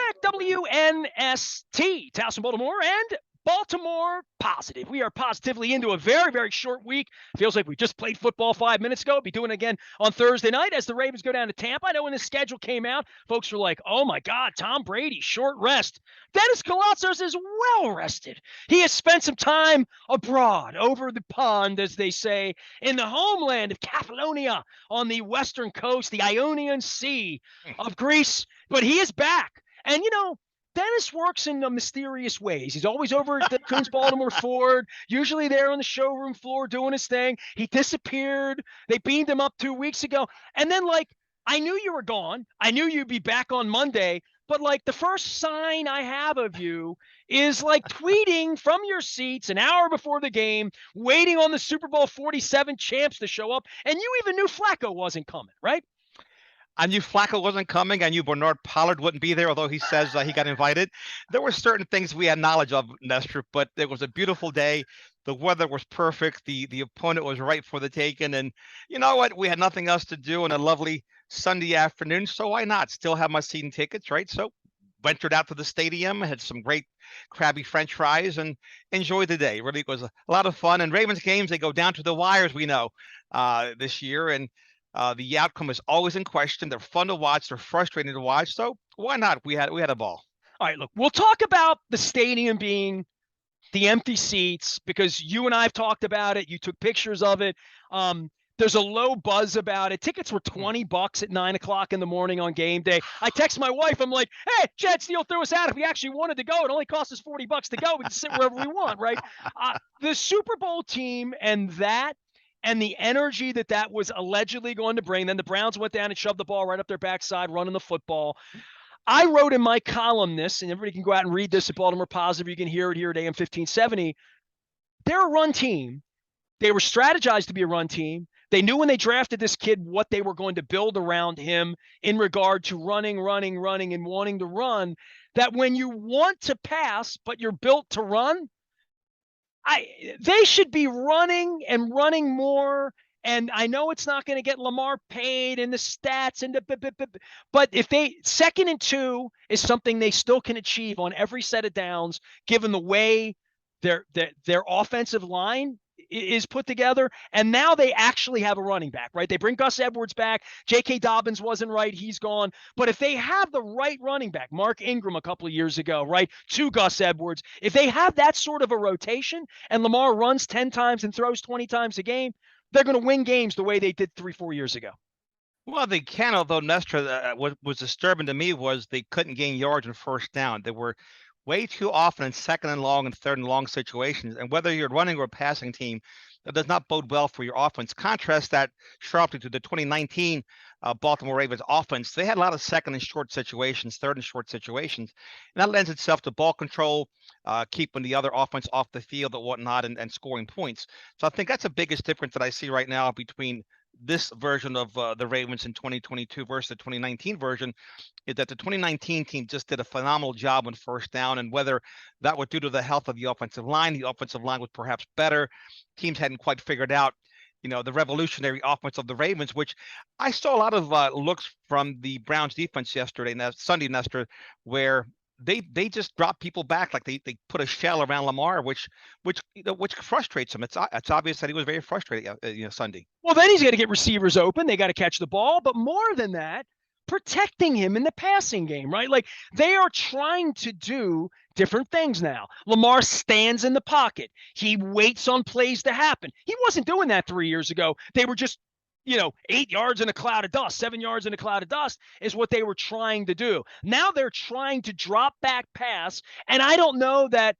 back, WNST, Towson, Baltimore, and Baltimore Positive. We are positively into a very, very short week. Feels like we just played football 5 minutes ago. Be doing it again on Thursday night as the Ravens go down to Tampa. I know when the schedule came out, folks were like, oh my God, Tom Brady, short rest. Dennis Koulatsos is well rested. He has spent some time abroad, over the pond, as they say, in the homeland of Catalonia on the western coast, the Ionian Sea of Greece. But he is back. And, Dennis works in mysterious ways. He's always over at the Coons Baltimore Ford, usually there on the showroom floor doing his thing. He disappeared. They beamed him up 2 weeks ago. And then, I knew you were gone. I knew you'd be back on Monday. But, the first sign I have of you is, tweeting from your seats an hour before the game, waiting on the Super Bowl 47 champs to show up. And you even knew Flacco wasn't coming, right? I knew Flacco wasn't coming. I knew Bernard Pollard wouldn't be there, although he says he got invited. There were certain things we had knowledge of, Nestor, but it was a beautiful day. The weather was perfect. The opponent was right for the taking. And you know what? We had nothing else to do on a lovely Sunday afternoon, so why not? Still have my season tickets, right? So ventured out to the stadium, had some great Krabby French fries, and enjoyed the day. Really was a lot of fun. And Ravens games, they go down to the wires, we know, this year. And the outcome is always in question. They're fun to watch. They're frustrating to watch. So why not? We had a ball. All right, look, we'll talk about the stadium being the empty seats because you and I have talked about it. You took pictures of it. There's a low buzz about it. Tickets were $20 at 9 o'clock in the morning on game day. I text my wife. I'm like, hey, Chad Steele threw us out. If we actually wanted to go, it only cost us $40 to go. We can sit wherever we want, right? The Super Bowl team and the energy that was allegedly going to bring. Then the Browns went down and shoved the ball right up their backside, running the football. I wrote in my column this, and everybody can go out and read this at Baltimore Positive. You can hear it here at AM 1570. They're a run team. They were strategized to be a run team. They knew when they drafted this kid what they were going to build around him in regard to running, and wanting to run, that when you want to pass, but you're built to run, they should be running more. And I know it's not going to get Lamar paid and the stats but if they 2nd and 2 is something they still can achieve on every set of downs, given the way their offensive line is put together. And now they actually have a running back, right? They bring Gus Edwards back. J.K. Dobbins wasn't right. He's gone. But if they have the right running back, Mark Ingram a couple of years ago, right, to Gus Edwards, if they have that sort of a rotation and Lamar runs 10 times and throws 20 times a game, they're going to win games the way they did 3-4 years ago. Well, they can, although Nestor, what was disturbing to me was they couldn't gain yards in first down. They were way too often in 2nd and long and 3rd and long situations. And whether you're running or a passing team, that does not bode well for your offense. Contrast that sharply to the 2019 Baltimore Ravens offense. They had a lot of 2nd and short situations, 3rd and short situations. And that lends itself to ball control, keeping the other offense off the field and whatnot, and scoring points. So I think that's the biggest difference that I see right now between this version of the Ravens in 2022 versus the 2019 version, is that the 2019 team just did a phenomenal job on first down. And whether that was due to the health of the offensive line was perhaps better. Teams hadn't quite figured out, the revolutionary offense of the Ravens, which I saw a lot of looks from the Browns defense Sunday, Nestor, where they just drop people back, like they put a shell around Lamar, which frustrates him. It's obvious that he was very frustrated Sunday. Well, then he's got to get receivers open. They got to catch the ball, but more than that, protecting him in the passing game, right? Like, they are trying to do different things now. Lamar stands in the pocket. He waits on plays to happen. He wasn't doing that 3 years ago. They were just 8 yards in a cloud of dust, 7 yards in a cloud of dust is what they were trying to do. Now they're trying to drop back pass, and I don't know that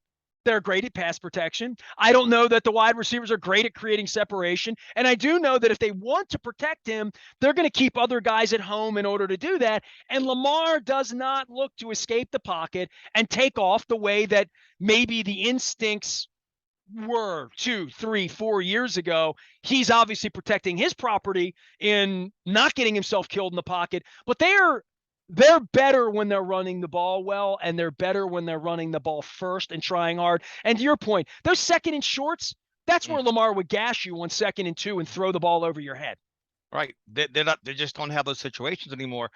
they're great at pass protection. I don't know that the wide receivers are great at creating separation, and I do know that if they want to protect him, they're going to keep other guys at home in order to do that, and Lamar does not look to escape the pocket and take off the way that maybe the instincts were 2, 3, 4 years ago. He's obviously protecting his property in not getting himself killed in the pocket, but they're better when they're running the ball well, and they're better when they're running the ball first and trying hard. And to your point, those 2nd and shorts, that's where Lamar would gash you on 2nd and 2 and throw the ball over your head. Right. They're not, they just don't have those situations anymore,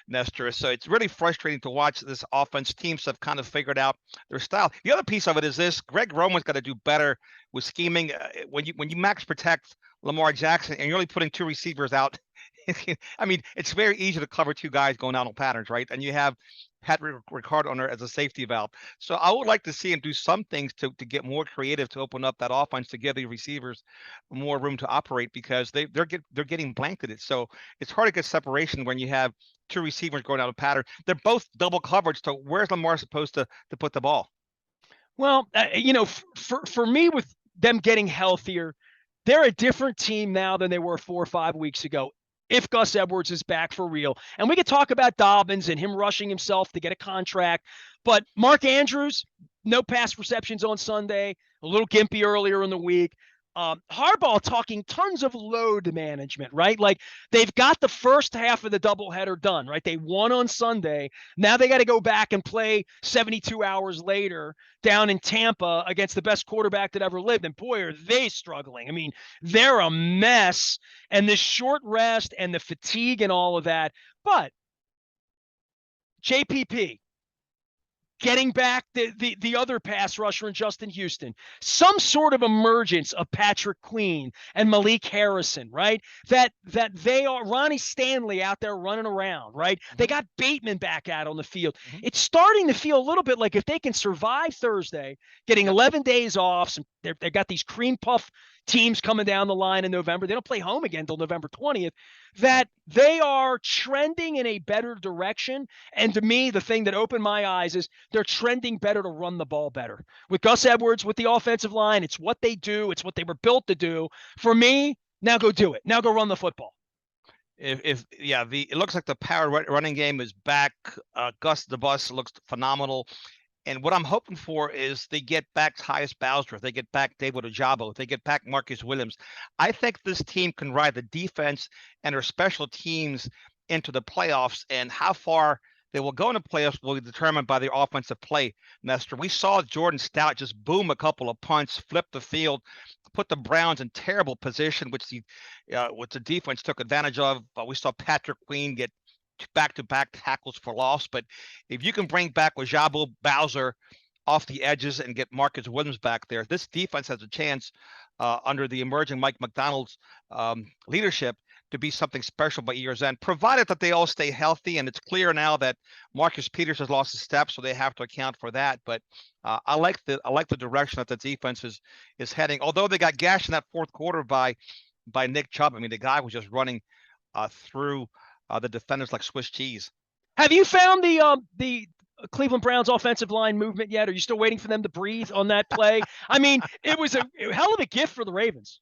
Nestor. So it's really frustrating to watch this offense. Teams have kind of figured out their style. The other piece of it is this: Greg Roman's got to do better with scheming. When you max protect Lamar Jackson and you're only putting two receivers out, I mean, it's very easy to cover two guys going out on patterns, right? And you have Patrick Ricard on there as a safety valve. So I would like to see him do some things to get more creative, to open up that offense, to give the receivers more room to operate, because they're getting blanketed. So it's hard to get separation when you have two receivers going out of pattern. They're both double coverage. So where's Lamar supposed to put the ball? Well, for me, with them getting healthier, they're a different team now than they were 4 or 5 weeks ago. If Gus Edwards is back for real, and we could talk about Dobbins and him rushing himself to get a contract, but Mark Andrews, no pass receptions on Sunday, a little gimpy earlier in the week. Harbaugh talking tons of load management, right? Like, they've got the first half of the doubleheader done, right? They won on Sunday. Now they got to go back and play 72 hours later down in Tampa against the best quarterback that ever lived. And boy, are they struggling. I mean, they're a mess. And this short rest and the fatigue and all of that. But JPP, getting back the other pass rusher in Justin Houston, some sort of emergence of Patrick Queen and Malik Harrison, right? That they are Ronnie Stanley out there running around, right? Mm-hmm. They got Bateman back out on the field. Mm-hmm. It's starting to feel a little bit like if they can survive Thursday, getting 11 days off, they've got these cream puff teams coming down the line in November. They don't play home again until November 20th, that they are trending in a better direction. And to me, the thing that opened my eyes is they're trending better to run the ball better. With Gus Edwards, with the offensive line, it's what they do. It's what they were built to do. For me, now go do it. Now go run the football. It looks like the power running game is back. Gus the Bus looks phenomenal. And what I'm hoping for is they get back Tyus Bowser, they get back David Ojabo, they get back Marcus Williams. I think this team can ride the defense and their special teams into the playoffs, and how far they will go in the playoffs will be determined by their offensive play, Nestor. We saw Jordan Stout just boom a couple of punts, flip the field, put the Browns in terrible position, which the defense took advantage of. We saw Patrick Queen get back-to-back tackles for loss. But if you can bring back Ojabo, Bowser off the edges and get Marcus Williams back there, this defense has a chance under the emerging Mike McDonald's leadership to be something special by year's end, provided that they all stay healthy. And it's clear now that Marcus Peters has lost his step, so they have to account for that. But I like the direction that the defense is heading. Although they got gashed in that fourth quarter by Nick Chubb. I mean, the guy was just running through the defenders like Swiss cheese. Have you found the Cleveland Browns offensive line movement yet? Are you still waiting for them to breathe on that play? I mean, it was a hell of a gift for the Ravens.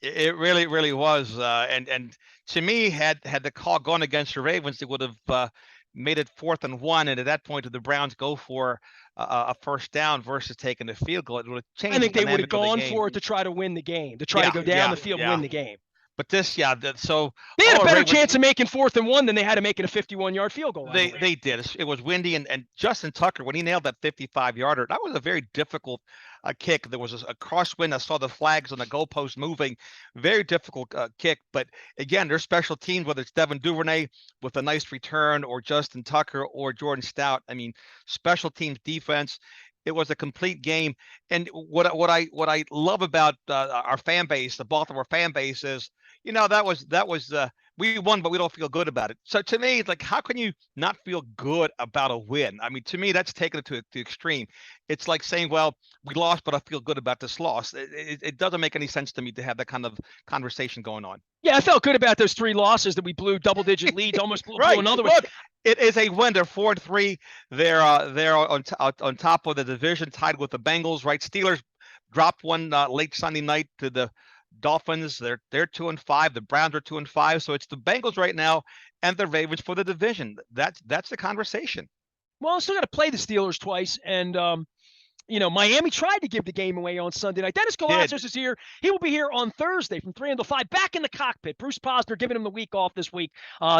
It really, really was. And to me, had the call gone against the Ravens, it would have made it 4th and 1. And at that point, did the Browns go for a first down versus taking the field goal? It would have changed. I think they would have gone for it to try to win the game, to try to go down the field and win the game. But this, so they had a better chance of making 4th and 1 than they had to make it a 51-yard field goal. They did. It was windy, and Justin Tucker, when he nailed that 55-yarder, that was a very difficult kick. There was a crosswind. I saw the flags on the goalpost moving. Very difficult kick. But again, their special teams, whether it's Devin Duvernay with a nice return, or Justin Tucker, or Jordan Stout, I mean, special teams defense. It was a complete game. And what I love about our fan base, the Baltimore fan base, is, that was we won, but we don't feel good about it. So to me, it's like, how can you not feel good about a win? I mean, to me, that's taken it to the extreme. It's like saying, well, we lost, but I feel good about this loss. It doesn't make any sense to me to have that kind of conversation going on. Yeah, I felt good about those 3 losses that we blew double-digit lead, almost blew another one. Look, it is a win. They're 4-3. They're on top of the division, tied with the Bengals. Right, Steelers dropped one late Sunday night to the Dolphins. They're 2-5. The Browns are 2-5. So it's the Bengals right now and the Ravens for the division. That's the conversation. Well, I still got to play the Steelers twice, and Miami tried to give the game away on Sunday night. Dennis Koulatsos is here. He will be here on Thursday from 3 until 5, back in the cockpit. Bruce Posner giving him the week off this week.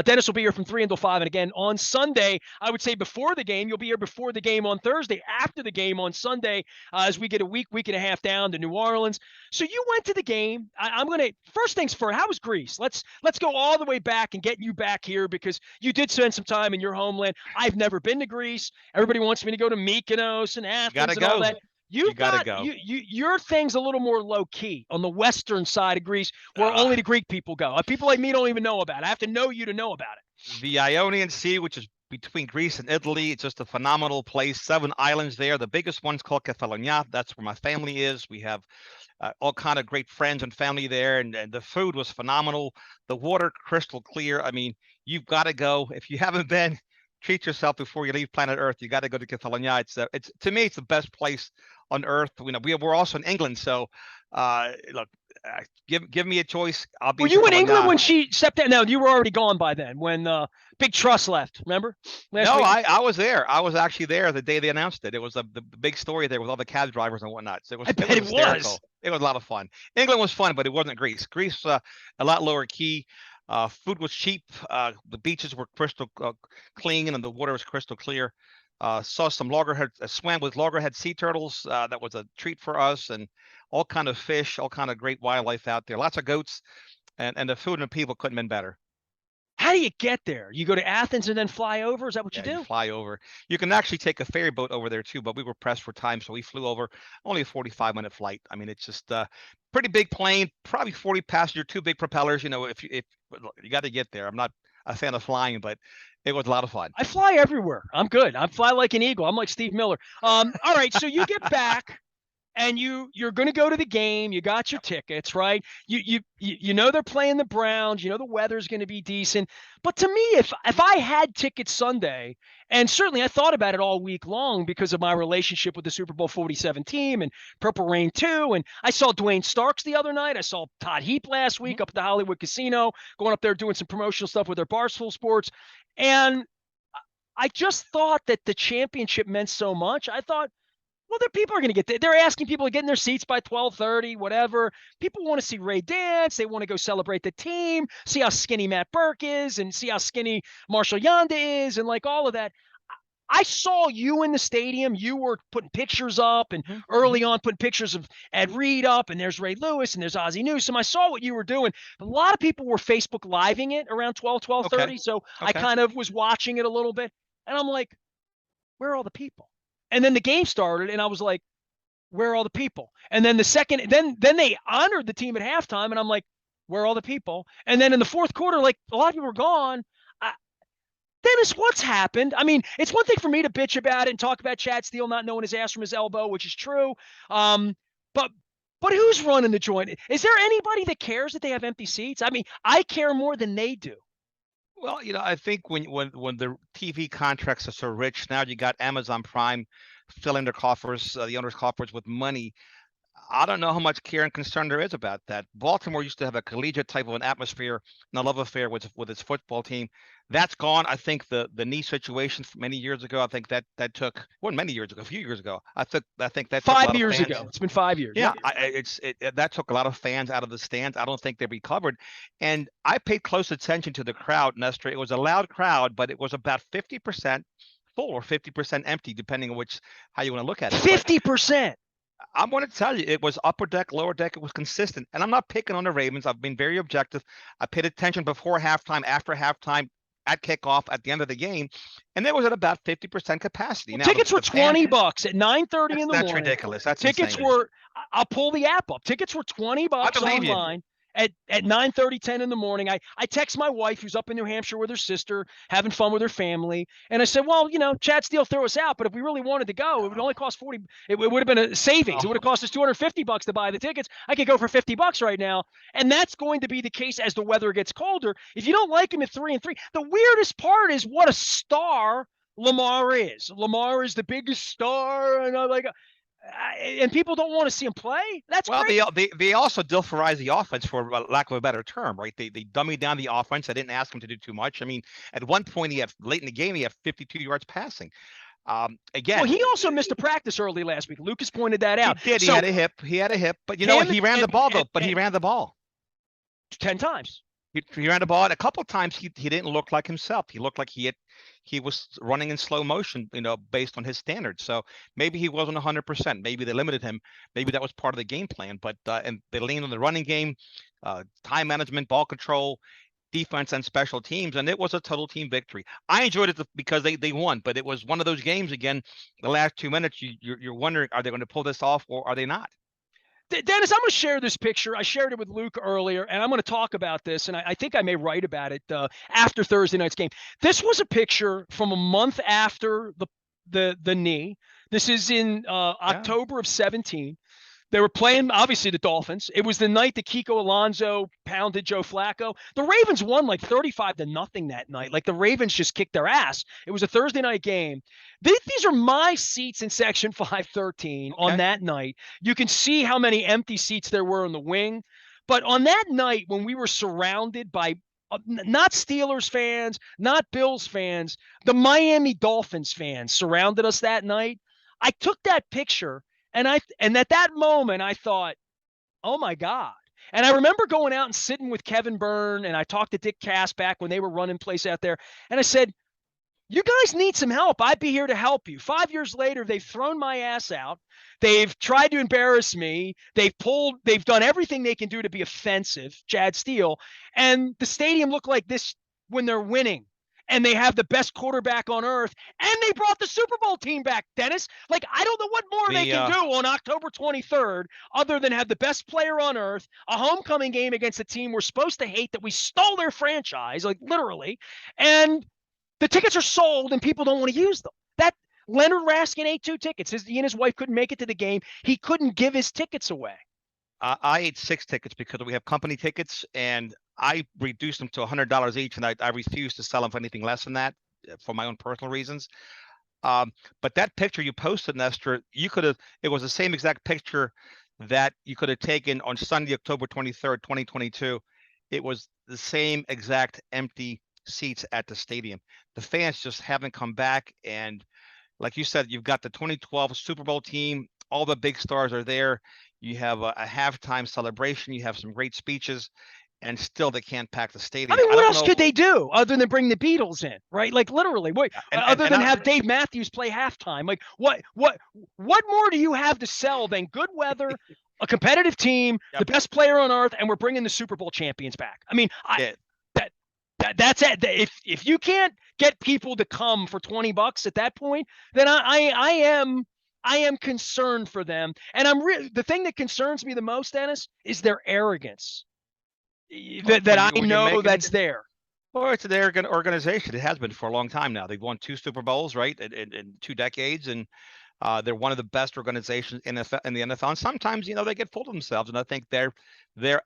Dennis will be here from 3 until 5. And again, on Sunday, I would say before the game, you'll be here before the game on Thursday, after the game on Sunday, as we get a week and a half down to New Orleans. So you went to the game. I'm going to, first things first, how was Greece? Let's go all the way back and get you back here, because you did spend some time in your homeland. I've never been to Greece. Everybody wants me to go to Mykonos and Athens and all that. You gotta go. Your thing's a little more low key on the western side of Greece, where only the Greek people go. People like me don't even know about it. I have to know you to know about it. The Ionian Sea, which is between Greece and Italy, it's just a phenomenal place. 7 islands there. The biggest one's called Kefalonia. That's where my family is. We have all kind of great friends and family there, and the food was phenomenal. The water crystal clear. I mean, you've got to go. If you haven't been, treat yourself before you leave planet Earth. You got to go to Kefalonia. It's to me, it's the best place on Earth. We're also in England, so look, give me a choice. I'll be. Were you in England when she stepped down? No, you were already gone by then. When Big Truss left, remember? No, I was there. I was actually there the day they announced it. It was the big story there with all the cab drivers and whatnot. So it was hysterical. It was a lot of fun. England was fun, but it wasn't Greece. Greece, a lot lower key. Food was cheap. The beaches were crystal clean, and the water was crystal clear. Saw some swam with loggerhead sea turtles. That was a treat for us, and all kind of fish, all kind of great wildlife out there. Lots of goats, and the food and the people couldn't have been better. How do you get there? You go to Athens and then fly over? Is that what you do? You fly over. You can actually take a ferry boat over there too, but we were pressed for time, so we flew over. Only a 45-minute flight. I mean, it's just pretty big plane, probably 40 passenger, 2 big propellers. If you got to get there. I'm not a fan of flying, but it was a lot of fun. I fly everywhere. I'm good. I fly like an eagle. I'm like Steve Miller. All right, so you get back. And you're going to go to the game. You got your tickets, right? You know they're playing the Browns. You know the weather's going to be decent. But to me, if I had tickets Sunday, and certainly I thought about it all week long because of my relationship with the Super Bowl 47 team and Purple Rain 2, and I saw Dwayne Starks the other night. I saw Todd Heap last week up at the Hollywood Casino, going up there doing some promotional stuff with their Barstool Sports. And I just thought that the championship meant so much. I thought, well, people are going to get there. They're asking people to get in their seats by 12:30, whatever. People want to see Ray dance. They want to go celebrate the team, see how skinny Matt Burke is, and see how skinny Marshall Yanda is, and like all of that. I saw you in the stadium. You were putting pictures up, and early on putting pictures of Ed Reed up, and there's Ray Lewis, and there's Ozzie Newsome. I saw what you were doing. A lot of people were Facebook Living it around 12:30, okay. So I kind of was watching it a little bit, and I'm like, where are all the people? And then the game started, and I was like, where are all the people? And then then they honored the team at halftime, and I'm like, where are all the people? And then in the fourth quarter, like, a lot of people were gone. Dennis, what's happened? I mean, it's one thing for me to bitch about it and talk about Chad Steele not knowing his ass from his elbow, which is true. But who's running the joint? Is there anybody that cares that they have empty seats? I mean, I care more than they do. Well, I think when the TV contracts are so rich, now you got Amazon Prime filling their coffers, the owners' coffers with money. I don't know how much care and concern there is about that. Baltimore used to have a collegiate type of an atmosphere and a love affair with its football team. That's gone. I think the knee situation many years ago, I think that took, many years ago, a few years ago. I think that 5 years ago. It's been 5 years. Yeah, that took a lot of fans out of the stands. I don't think they recovered. And I paid close attention to the crowd, Nestor. It was a loud crowd, but it was about 50% full or 50% empty, depending on how you want to look at it. 50%. I'm going to tell you, it was upper deck, lower deck. It was consistent. And I'm not picking on the Ravens. I've been very objective. I paid attention before halftime, after halftime, at kickoff, at the end of the game. And it was at about 50% capacity. Well, now, tickets were $20 at 9:30 in the morning. That's ridiculous. That's tickets insane. I'll pull the app up. Tickets were $20 online. At 9:30, 10 in the morning, I text my wife, who's up in New Hampshire with her sister, having fun with her family. And I said, well, Chad Steele threw us out, but if we really wanted to go, it would only cost $40. It would have been a savings. It would have cost us $250 to buy the tickets. I could go for $50 right now. And that's going to be the case as the weather gets colder. If you don't like him at 3-3, the weirdest part is what a star Lamar is. Lamar is the biggest star. And I'm like, and people don't want to see him play. That's great. They also dilferize the offense, for lack of a better term, right? They dummied down the offense. I didn't ask him to do too much. I mean, at one point late in the game, he had 52 yards passing. Again, Well, he also missed a practice early last week. Lucas pointed that he out. did. He So had a hip. He had a hip. But you know what? him He ran the ball though. But he and ran the ball. 10 times. He ran the ball. And a couple of times he didn't look like himself. He looked like he was running in slow motion, based on his standards. So maybe he wasn't 100%. Maybe they limited him. Maybe that was part of the game plan. But and they leaned on the running game, time management, ball control, defense, and special teams, and it was a total team victory. I enjoyed it because they won, but it was one of those games again. The last 2 minutes, you're wondering, are they going to pull this off or are they not? Dennis, I'm going to share this picture. I shared it with Luke earlier, and I'm going to talk about this, and I think I may write about it after Thursday night's game. This was a picture from a month after the knee. This is in October of 17. They were playing, obviously, the Dolphins. It was the night that Kiko Alonso pounded Joe Flacco. The Ravens won like 35-0 that night. Like the Ravens just kicked their ass. It was a Thursday night game. These are my seats in section 513 on that night. You can see how many empty seats there were in the wing. But on that night, when we were surrounded by not Steelers fans, not Bills fans, the Miami Dolphins fans surrounded us that night. I took that picture. And at that moment, I thought, oh, my God. And I remember going out and sitting with Kevin Byrne, and I talked to Dick Cass back when they were running place out there. And I said, you guys need some help. I'd be here to help you. 5 years later, they've thrown my ass out. They've tried to embarrass me. They've done everything they can do to be offensive, Chad Steele. And the stadium looked like this when they're winning. And they have the best quarterback on earth, and they brought the Super Bowl team back, Dennis. Like, I don't know what more they can do on October 23rd other than have the best player on earth, a homecoming game against a team we're supposed to hate that we stole their franchise, like literally, and the tickets are sold and people don't want to use them. That Leonard Raskin ate 2 tickets. He and his wife couldn't make it to the game. He couldn't give his tickets away. I ate 6 tickets because we have company tickets, and I reduced them to $100 each, and I refuse to sell them for anything less than that for my own personal reasons. But that picture you posted, Nestor, it was the same exact picture that you could have taken on Sunday, October 23rd, 2022. It was the same exact empty seats at the stadium. The fans just haven't come back. And like you said, you've got the 2012 Super Bowl team. All the big stars are there. You have a halftime celebration. You have some great speeches, and still they can't pack the stadium. I mean, what else could they do other than bring the Beatles in, right? Like literally, other than have Dave Matthews play halftime. Like what more do you have to sell than good weather, a competitive team, the best player on earth, and we're bringing the Super Bowl champions back? I mean, that's it. If you can't get people to come for $20 at that point, then I am concerned for them. And the thing that concerns me the most, Dennis, is their arrogance. I know that's there. Well, it's their organization. It has been for a long time now. They've won 2 Super Bowls, right, in 2 decades, and they're one of the best organizations in the NFL. And sometimes, they get full of themselves, and I think they're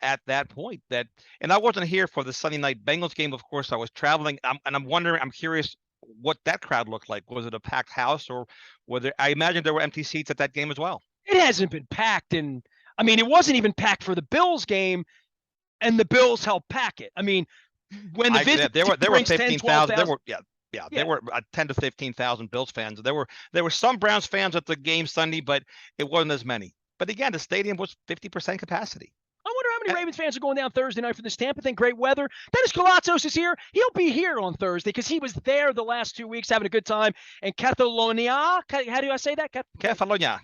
at that point. And I wasn't here for the Sunday night Bengals game. Of course, I was traveling, and I'm curious what that crowd looked like. Was it a packed house, or I imagine there were empty seats at that game as well? It hasn't been packed, and I mean, it wasn't even packed for the Bills game, and the Bills helped pack it. I mean, when the visit there were 15,000. There were 10 to 15,000 Bills fans. There were some Browns fans at the game Sunday, but it wasn't as many. But again, the stadium was 50% capacity. I wonder how many Ravens fans are going down Thursday night for this Tampa thing. Great weather. Dennis Koulatsos is here. He'll be here on Thursday because he was there the last 2 weeks having a good time. And Catalonia, how do I say that? Catalonia.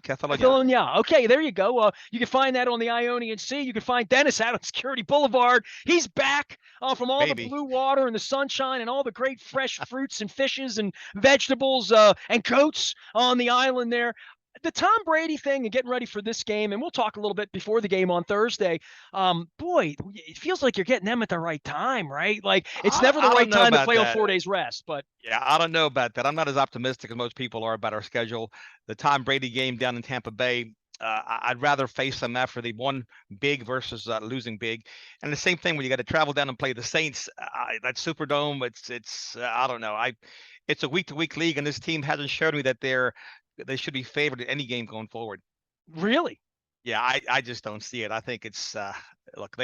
Okay, there you go. You can find that on the Ionian Sea. You can find Dennis out on Security Boulevard. He's back from all the blue water and the sunshine and all the great fresh fruits and fishes and vegetables and coats on the island there. The Tom Brady thing and getting ready for this game, and we'll talk a little bit before the game on Thursday. Boy, it feels like you're getting them at the right time, right? Like it's never the right time to play on 4 days rest. But yeah, I don't know about that. I'm not as optimistic as most people are about our schedule. The Tom Brady game down in Tampa Bay, I'd rather face them after they won big versus losing big. And the same thing when you got to travel down and play the Saints. That Superdome, it's I don't know. It's a week-to-week league, and this team hasn't shown me that they should be favored in any game going forward. Really? Yeah, I just don't see it. I think it's look,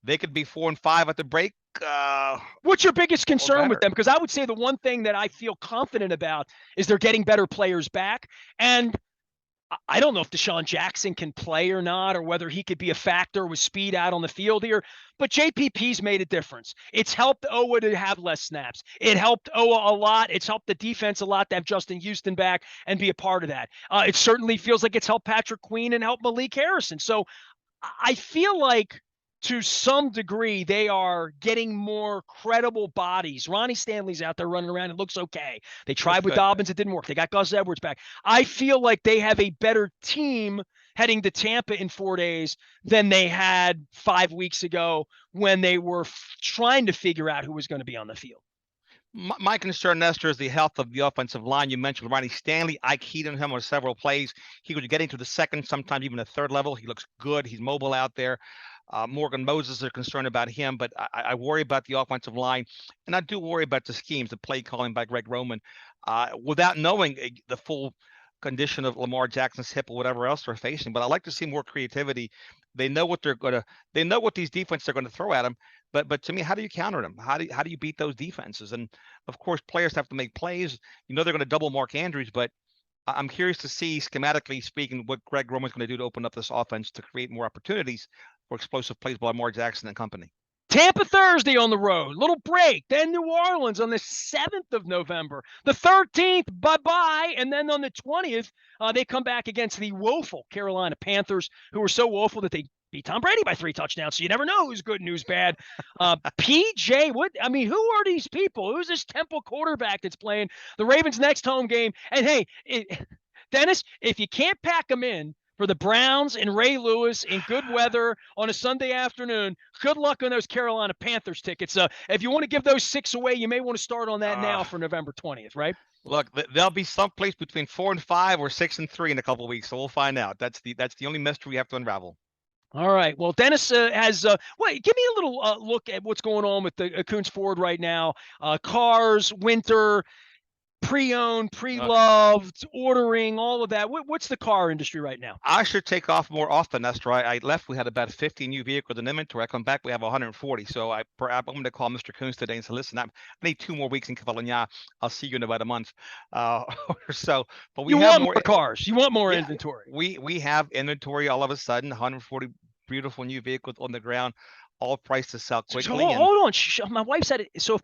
They could be 4-5 at the break. What's your biggest concern with better. them? Because I would say the one thing that I feel confident about is they're getting better players back. And I don't know if Deshaun Jackson can play or not, or whether he could be a factor with speed out on the field here. But JPP's made a difference. It's helped Owa to have less snaps. It helped Owa a lot. It's helped the defense a lot to have Justin Houston back and be a part of that. It certainly feels like it's helped Patrick Queen and helped Malik Harrison. So I feel like to some degree, they are getting more credible bodies. Ronnie Stanley's out there running around. It looks okay. They tried with Dobbins. It didn't work. They got Gus Edwards back. I feel like they have a better team heading to Tampa in 4 days than they had 5 weeks ago when they were trying to figure out who was going to be on the field. My concern, Nestor, is the health of the offensive line. You mentioned Ronnie Stanley. I keyed on him on several plays. He was getting to the second, sometimes even the third level. He looks good. He's mobile out there. Morgan Moses are concerned about him, but I worry about the offensive line, and I do worry about the schemes, the play calling by Greg Roman, without knowing the full condition of Lamar Jackson's hip or whatever else they're facing. But I like to see more creativity. They know what they know what these defenses are going to throw at them. But to me, how do you counter them? How do you beat those defenses? And of course, players have to make plays. You know they're going to double Mark Andrews, but I'm curious to see, schematically speaking, what Greg Roman's going to do to open up this offense to create more opportunities for explosive plays by Lamar Jackson and company. Tampa Thursday on the road, little break. Then New Orleans on the 7th of November. The 13th, bye-bye. And then on the 20th, they come back against the woeful Carolina Panthers, who were so woeful that they beat Tom Brady by 3 touchdowns. So you never know who's good and who's bad. PJ, who are these people? Who's this Temple quarterback that's playing the Ravens' next home game? And hey, Dennis, if you can't pack them in for the Browns and Ray Lewis in good weather on a Sunday afternoon, good luck on those Carolina Panthers tickets. If you want to give those 6 away, you may want to start on that now for November 20th, right? Look, there'll be someplace between 4-5 or 6-3 in a couple of weeks, so we'll find out. That's the only mystery we have to unravel. All right. Well, Dennis has wait. Give me a little look at what's going on with the Coons Ford right now. Cars, winter, pre-owned, pre-loved, ordering, all of that. What's the car industry right now? I should take off more often, Nestor. I left. We had about 50 new vehicles in inventory. I come back, we have 140. So I'm going to call Mr. Coons today and say, listen, I need 2 more weeks in Cavallagna. I'll see you in about a month or so. But we have more cars. You want more inventory. We have inventory all of a sudden. 140 beautiful new vehicles on the ground, all priced to sell quickly. So hold on. My wife said it. So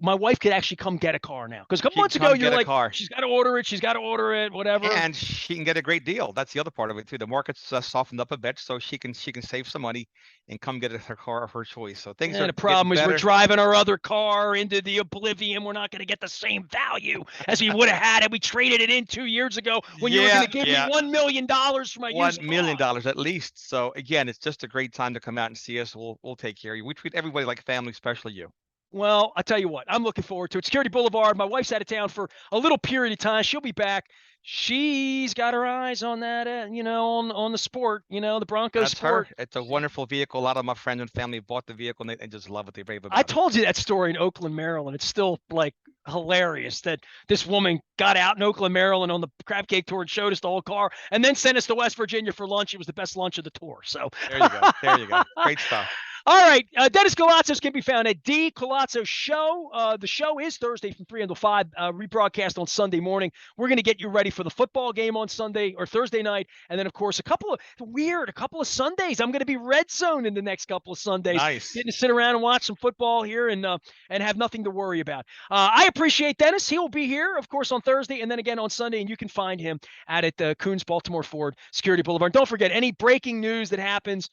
my wife could actually come get a car now. Because a couple months ago, you're like, she's got to order it, whatever. And she can get a great deal. That's the other part of it too. The market's softened up a bit, so she can save some money and come get her car of her choice. So things are. The problem is we're driving our other car into the oblivion. We're not going to get the same value as we would have had if we traded it in 2 years ago when you were going to give me $1 million for my used car. $1 million at least. So again, it's just a great time to come out and see us. We'll take care of you. We treat everybody like family, especially you. Well, I tell you what, I'm looking forward to it. Security Boulevard. My wife's out of town for a little period of time. She'll be back. She's got her eyes on that, on the sport, the Broncos sport. It's a wonderful vehicle. A lot of my friends and family bought the vehicle and they just love it. They rave about it. I told you that story in Oakland, Maryland. It's still like hilarious that this woman got out in Oakland, Maryland on the crab cake tour and showed us the whole car and then sent us to West Virginia for lunch. It was the best lunch of the tour. So there you go. Great stuff. All right. Dennis Koulatsos can be found at D Koulatsos Show. The show is Thursday from 3 until 5, rebroadcast on Sunday morning. We're going to get you ready for the football game on Sunday or Thursday night. And then, of course, a couple of Sundays. I'm going to be red zone in the next couple of Sundays. Nice. Getting to sit around and watch some football here and have nothing to worry about. I appreciate Dennis. He will be here, of course, on Thursday and then again on Sunday. And you can find him at the Coons Baltimore Ford Security Boulevard. Don't forget, any breaking news that happens,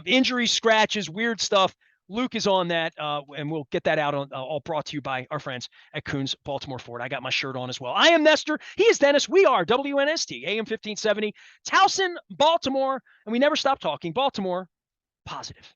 injuries, scratches, weird stuff, Luke is on that, and we'll get that out on all brought to you by our friends at Coons Baltimore Ford. I got my shirt on as well. I am Nestor. He is Dennis. We are WNST, AM 1570, Towson, Baltimore, and we never stop talking Baltimore positive.